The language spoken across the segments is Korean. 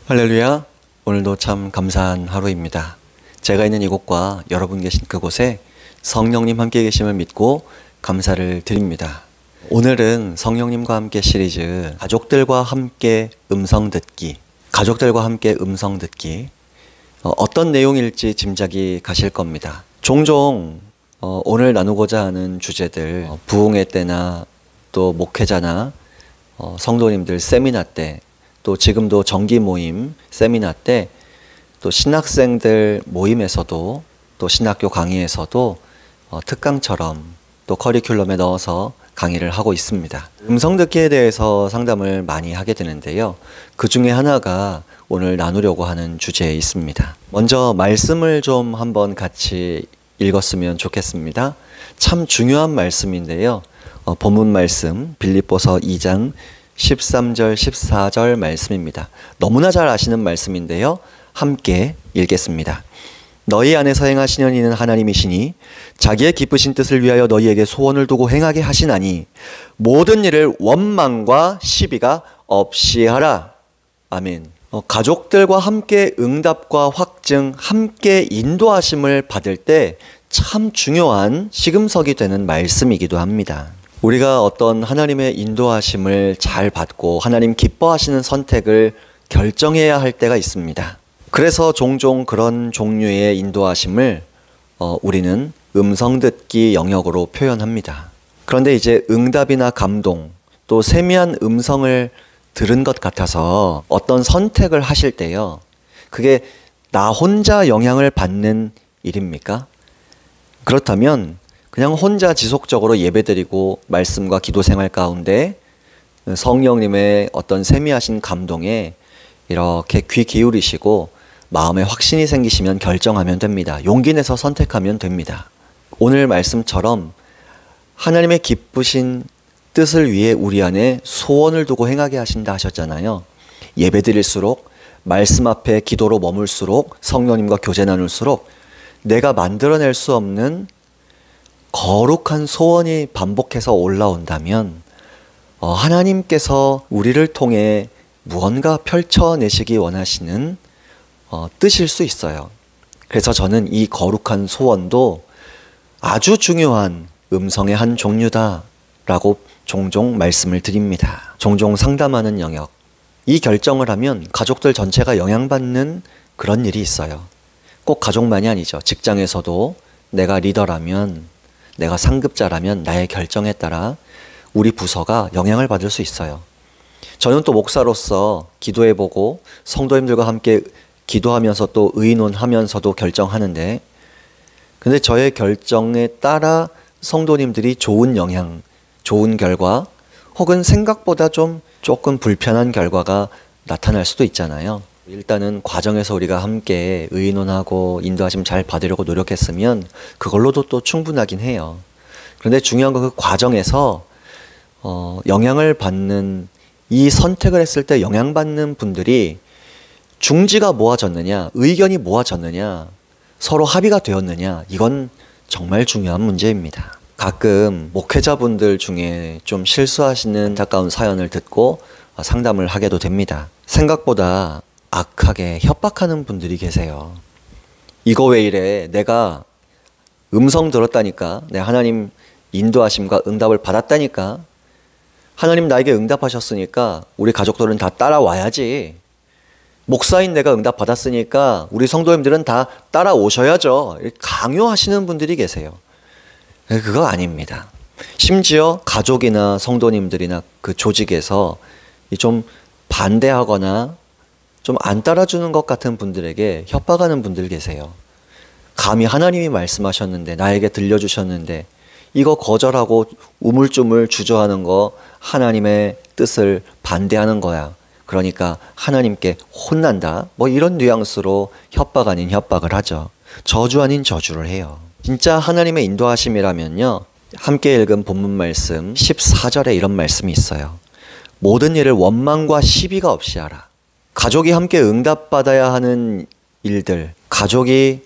할렐루야. 오늘도 참 감사한 하루입니다. 제가 있는 이곳과 여러분 계신 그곳에 성령님 함께 계심을 믿고 감사를 드립니다. 오늘은 성령님과 함께 시리즈 가족들과 함께 음성 듣기 어떤 내용일지 짐작이 가실 겁니다. 종종 오늘 나누고자 하는 주제들 부흥회 때나 또 목회자나 성도님들 세미나 때, 또 지금도 정기 모임 세미나 때, 또 신학생들 모임에서도, 또 신학교 강의에서도 특강처럼 또 커리큘럼에 넣어서 강의를 하고 있습니다. 음성 듣기에 대해서 상담을 많이 하게 되는데요. 그 중에 하나가 오늘 나누려고 하는 주제에 있습니다. 먼저 말씀을 좀 한번 같이 읽었으면 좋겠습니다. 참 중요한 말씀인데요. 본문 말씀 빌립보서 2장 13절 14절 말씀입니다. 너무나 잘 아시는 말씀인데요. 함께 읽겠습니다. 너희 안에서 행하시는 이는 하나님이시니 자기의 기쁘신 뜻을 위하여 너희에게 소원을 두고 행하게 하시나니 모든 일을 원망과 시비가 없이 하라. 아멘. 가족들과 함께 응답과 확증, 함께 인도하심을 받을 때 참 중요한 시금석이 되는 말씀이기도 합니다. 우리가 어떤 하나님의 인도하심을 잘 받고 하나님 기뻐하시는 선택을 결정해야 할 때가 있습니다. 그래서 종종 그런 종류의 인도하심을 우리는 음성 듣기 영역으로 표현합니다. 그런데 이제 응답이나 감동, 또 세미한 음성을 들은 것 같아서 어떤 선택을 하실 때요, 그게 나 혼자 영향을 받는 일입니까? 그렇다면 그냥 혼자 지속적으로 예배드리고 말씀과 기도 생활 가운데 성령님의 어떤 세미하신 감동에 이렇게 귀 기울이시고 마음에 확신이 생기시면 결정하면 됩니다. 용기 내서 선택하면 됩니다. 오늘 말씀처럼 하나님의 기쁘신 뜻을 위해 우리 안에 소원을 두고 행하게 하신다 하셨잖아요. 예배드릴수록, 말씀 앞에 기도로 머물수록, 성령님과 교제 나눌수록 내가 만들어낼 수 없는 거룩한 소원이 반복해서 올라온다면 하나님께서 우리를 통해 무언가 펼쳐내시기 원하시는 뜻일 수 있어요. 그래서 저는 이 거룩한 소원도 아주 중요한 음성의 한 종류다라고 종종 말씀을 드립니다. 종종 상담하는 영역. 이 결정을 하면 가족들 전체가 영향받는 그런 일이 있어요. 꼭 가족만이 아니죠. 직장에서도 내가 리더라면, 내가 상급자라면 나의 결정에 따라 우리 부서가 영향을 받을 수 있어요. 저는 또 목사로서 기도해보고 성도님들과 함께 기도하면서 또 의논하면서도 결정하는데, 근데 저의 결정에 따라 성도님들이 좋은 영향, 좋은 결과, 혹은 생각보다 조금 불편한 결과가 나타날 수도 있잖아요. 일단은 과정에서 우리가 함께 의논하고 인도하심 잘 받으려고 노력했으면 그걸로도 또 충분하긴 해요. 그런데 중요한 건 그 과정에서 영향을 받는, 이 선택을 했을 때 영향받는 분들이 중지가 모아졌느냐, 의견이 모아졌느냐, 서로 합의가 되었느냐, 이건 정말 중요한 문제입니다. 가끔 목회자분들 중에 좀 실수하시는 안타까운 사연을 듣고 상담을 하게도 됩니다. 생각보다 악하게 협박하는 분들이 계세요. 이거 왜 이래? 내가 음성 들었다니까? 내가 하나님 인도하심과 응답을 받았다니까? 하나님 나에게 응답하셨으니까 우리 가족들은 다 따라와야지. 목사인 내가 응답 받았으니까 우리 성도님들은 다 따라오셔야죠. 강요하시는 분들이 계세요. 그거 아닙니다. 심지어 가족이나 성도님들이나 그 조직에서 좀 반대하거나 좀 안 따라주는 것 같은 분들에게 협박하는 분들 계세요. 감히 하나님이 말씀하셨는데, 나에게 들려주셨는데 이거 거절하고 우물쭈물 주저하는 거 하나님의 뜻을 반대하는 거야. 그러니까 하나님께 혼난다. 뭐 이런 뉘앙스로 협박 아닌 협박을 하죠. 저주 아닌 저주를 해요. 진짜 하나님의 인도하심이라면요, 함께 읽은 본문 말씀 14절에 이런 말씀이 있어요. 모든 일을 원망과 시비가 없이 하라. 가족이 함께 응답받아야 하는 일들, 가족이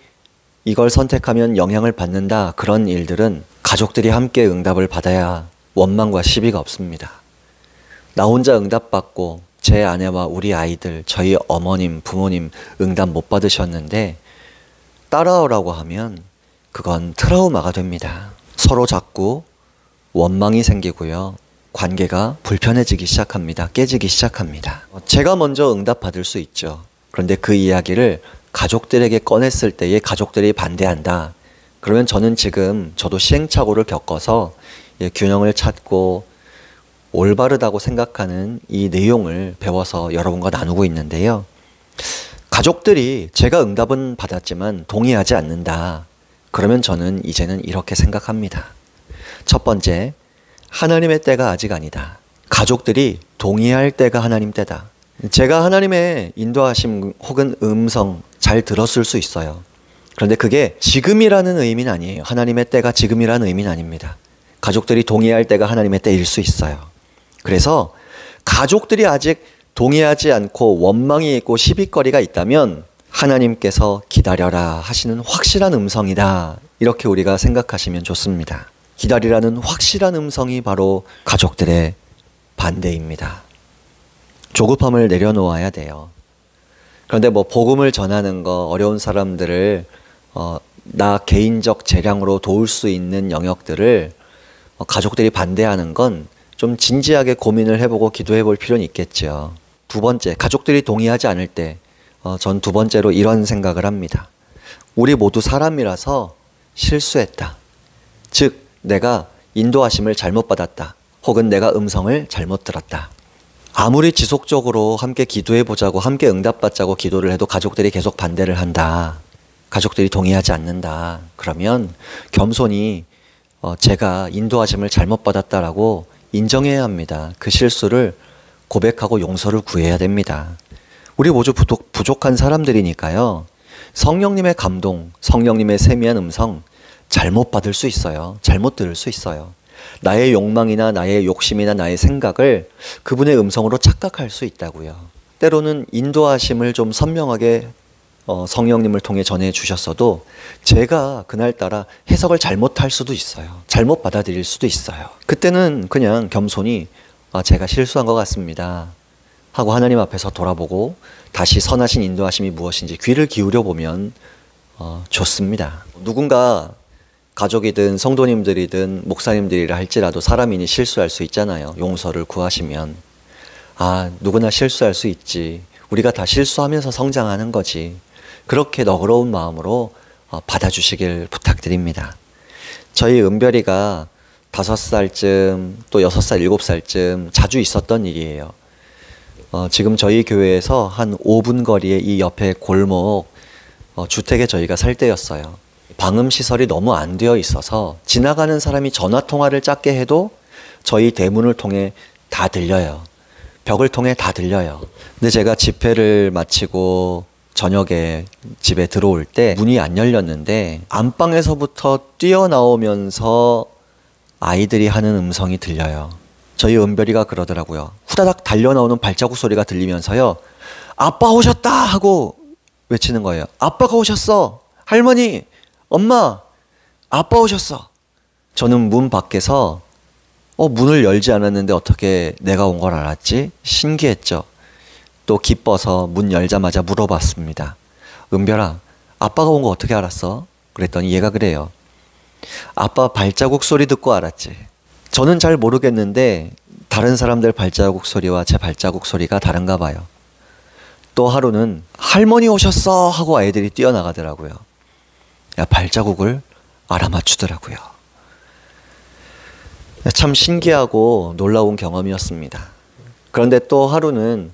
이걸 선택하면 영향을 받는다, 그런 일들은 가족들이 함께 응답을 받아야 원망과 시비가 없습니다. 나 혼자 응답받고 제 아내와 우리 아이들, 저희 어머님, 부모님 응답 못 받으셨는데 따라오라고 하면 그건 트라우마가 됩니다. 서로 자꾸 원망이 생기고요. 관계가 불편해지기 시작합니다. 깨지기 시작합니다. 제가 먼저 응답받을 수 있죠. 그런데 그 이야기를 가족들에게 꺼냈을 때에 가족들이 반대한다. 그러면 저는 지금 저도 시행착오를 겪어서 균형을 찾고 올바르다고 생각하는 이 내용을 배워서 여러분과 나누고 있는데요. 가족들이 제가 응답은 받았지만 동의하지 않는다. 그러면 저는 이제는 이렇게 생각합니다. 첫 번째, 하나님의 때가 아직 아니다. 가족들이 동의할 때가 하나님 때다. 제가 하나님의 인도하심 혹은 음성 잘 들었을 수 있어요. 그런데 그게 지금이라는 의미는 아니에요. 하나님의 때가 지금이라는 의미는 아닙니다. 가족들이 동의할 때가 하나님의 때일 수 있어요. 그래서 가족들이 아직 동의하지 않고 원망이 있고 시비거리가 있다면 하나님께서 기다려라 하시는 확실한 음성이다. 이렇게 우리가 생각하시면 좋습니다. 기다리라는 확실한 음성이 바로 가족들의 반대입니다. 조급함을 내려놓아야 돼요. 그런데 복음을 전하는 거, 어려운 사람들을 나 개인적 재량으로 도울 수 있는 영역들을 가족들이 반대하는 건 좀 진지하게 고민을 해보고 기도해 볼 필요는 있겠죠. 두 번째, 가족들이 동의하지 않을 때 전 두 번째로 이런 생각을 합니다. 우리 모두 사람이라서 실수했다. 즉 내가 인도하심을 잘못 받았다. 혹은 내가 음성을 잘못 들었다. 아무리 지속적으로 함께 기도해 보자고 함께 응답받자고 기도를 해도 가족들이 계속 반대를 한다. 가족들이 동의하지 않는다. 그러면 겸손히 제가 인도하심을 잘못 받았다라고 인정해야 합니다. 그 실수를 고백하고 용서를 구해야 됩니다. 우리 모두 부족한 사람들이니까요. 성령님의 감동, 성령님의 세미한 음성 잘못 받을 수 있어요. 잘못 들을 수 있어요. 나의 욕망이나 나의 욕심이나 나의 생각을 그분의 음성으로 착각할 수 있다고요. 때로는 인도하심을 좀 선명하게 성령님을 통해 전해 주셨어도 제가 그날따라 해석을 잘못할 수도 있어요. 잘못 받아들일 수도 있어요. 그때는 그냥 겸손히 제가 실수한 것 같습니다 하고 하나님 앞에서 돌아보고 다시 선하신 인도하심이 무엇인지 귀를 기울여 보면 좋습니다. 누군가 가족이든 성도님들이든 목사님들이라 할지라도 사람이니 실수할 수 있잖아요. 용서를 구하시면 누구나 실수할 수 있지. 우리가 다 실수하면서 성장하는 거지. 그렇게 너그러운 마음으로 받아주시길 부탁드립니다. 저희 은별이가 5살쯤 또 6살, 7살쯤 자주 있었던 일이에요. 지금 저희 교회에서 한 5분 거리에 이 옆에 골목 주택에 저희가 살 때였어요. 방음 시설이 너무 안 되어 있어서 지나가는 사람이 전화 통화를 짧게 해도 저희 대문을 통해 다 들려요. 벽을 통해 다 들려요. 근데 제가 집회를 마치고 저녁에 집에 들어올 때 문이 안 열렸는데 안방에서부터 뛰어나오면서 아이들이 하는 음성이 들려요. 저희 은별이가 그러더라고요. 후다닥 달려나오는 발자국 소리가 들리면서요. 아빠 오셨다 하고 외치는 거예요. 아빠가 오셨어. 할머니, 엄마, 아빠 오셨어. 저는 문 밖에서 문을 열지 않았는데 어떻게 내가 온 걸 알았지? 신기했죠. 또 기뻐서 문 열자마자 물어봤습니다. 은별아, 아빠가 온 거 어떻게 알았어? 그랬더니 얘가 그래요. 아빠 발자국 소리 듣고 알았지. 저는 잘 모르겠는데 다른 사람들 발자국 소리와 제 발자국 소리가 다른가 봐요. 또 하루는 할머니 오셨어 하고 아이들이 뛰어나가더라고요. 발자국을 알아맞추더라고요. 참 신기하고 놀라운 경험이었습니다. 그런데 또 하루는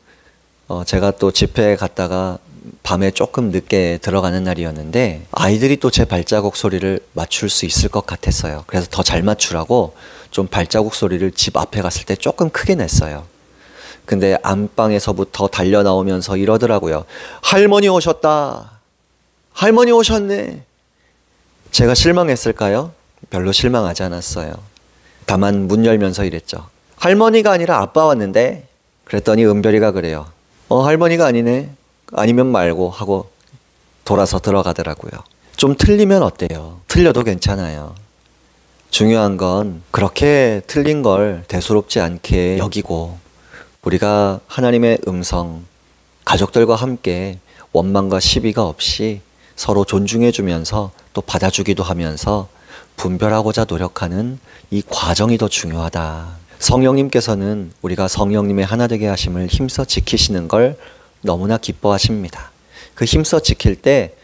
제가 또 집회에 갔다가 밤에 조금 늦게 들어가는 날이었는데 아이들이 또 제 발자국 소리를 맞출 수 있을 것 같았어요. 그래서 더 잘 맞추라고 좀 발자국 소리를 집 앞에 갔을 때 조금 크게 냈어요. 근데 안방에서부터 달려 나오면서 이러더라고요. 할머니 오셨다. 할머니 오셨네. 제가 실망했을까요? 별로 실망하지 않았어요. 다만 문 열면서 이랬죠. 할머니가 아니라 아빠 왔는데. 그랬더니 은별이가 그래요. 할머니가 아니네. 아니면 말고 하고 돌아서 들어가더라고요. 좀 틀리면 어때요? 틀려도 괜찮아요. 중요한 건 그렇게 틀린 걸 대수롭지 않게 여기고 우리가 하나님의 음성, 가족들과 함께 원망과 시비가 없이 서로 존중해주면서 또 받아주기도 하면서 분별하고자 노력하는 이 과정이 더 중요하다. 성령님께서는 우리가 성령님의 하나 되게 하심을 힘써 지키시는 걸 너무나 기뻐하십니다. 그 힘써 지킬 때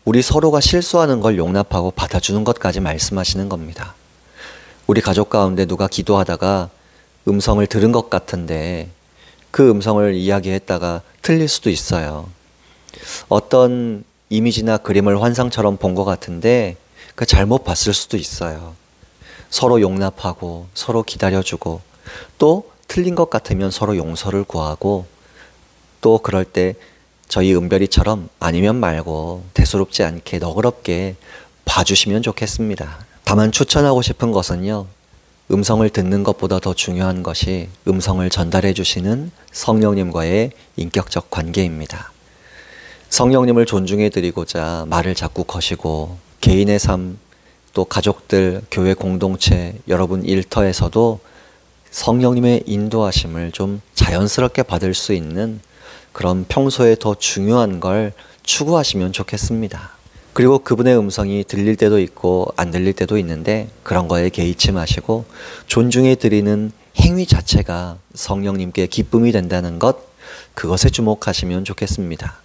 우리 서로가 실수하는 걸 용납하고 받아주는 것까지 말씀하시는 겁니다. 우리 가족 가운데 누가 기도하다가 음성을 들은 것 같은데 그 음성을 이야기했다가 틀릴 수도 있어요. 어떤 이미지나 그림을 환상처럼 본 것 같은데 그 잘못 봤을 수도 있어요. 서로 용납하고 서로 기다려주고 또 틀린 것 같으면 서로 용서를 구하고 또 그럴 때 저희 은별이처럼 아니면 말고 대수롭지 않게 너그럽게 봐주시면 좋겠습니다. 다만 추천하고 싶은 것은요. 음성을 듣는 것보다 더 중요한 것이 음성을 전달해 주시는 성령님과의 인격적 관계입니다. 성령님을 존중해 드리고자 말을 자꾸 거시고 개인의 삶, 또 가족들, 교회 공동체, 여러분 일터에서도 성령님의 인도하심을 좀 자연스럽게 받을 수 있는 그런 평소에 더 중요한 걸 추구하시면 좋겠습니다. 그리고 그분의 음성이 들릴 때도 있고 안 들릴 때도 있는데 그런 거에 개의치 마시고 존중해 드리는 행위 자체가 성령님께 기쁨이 된다는 것, 그것에 주목하시면 좋겠습니다.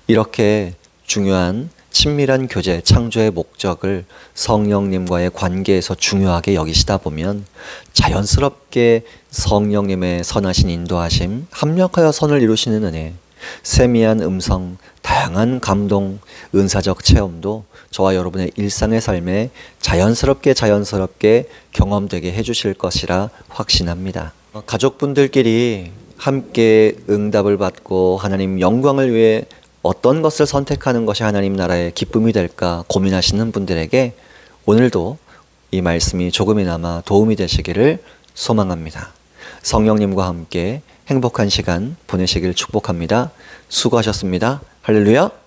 이렇게 중요한 친밀한 교제, 창조의 목적을 성령님과의 관계에서 중요하게 여기시다 보면 자연스럽게 성령님의 선하신 인도하심, 합력하여 선을 이루시는 은혜, 세미한 음성, 다양한 감동, 은사적 체험도 저와 여러분의 일상의 삶에 자연스럽게 경험되게 해주실 것이라 확신합니다. 가족분들끼리 함께 응답을 받고 하나님 영광을 위해 어떤 것을 선택하는 것이 하나님 나라의 기쁨이 될까 고민하시는 분들에게 오늘도 이 말씀이 조금이나마 도움이 되시기를 소망합니다. 성령님과 함께 행복한 시간 보내시길 축복합니다. 수고하셨습니다. 할렐루야.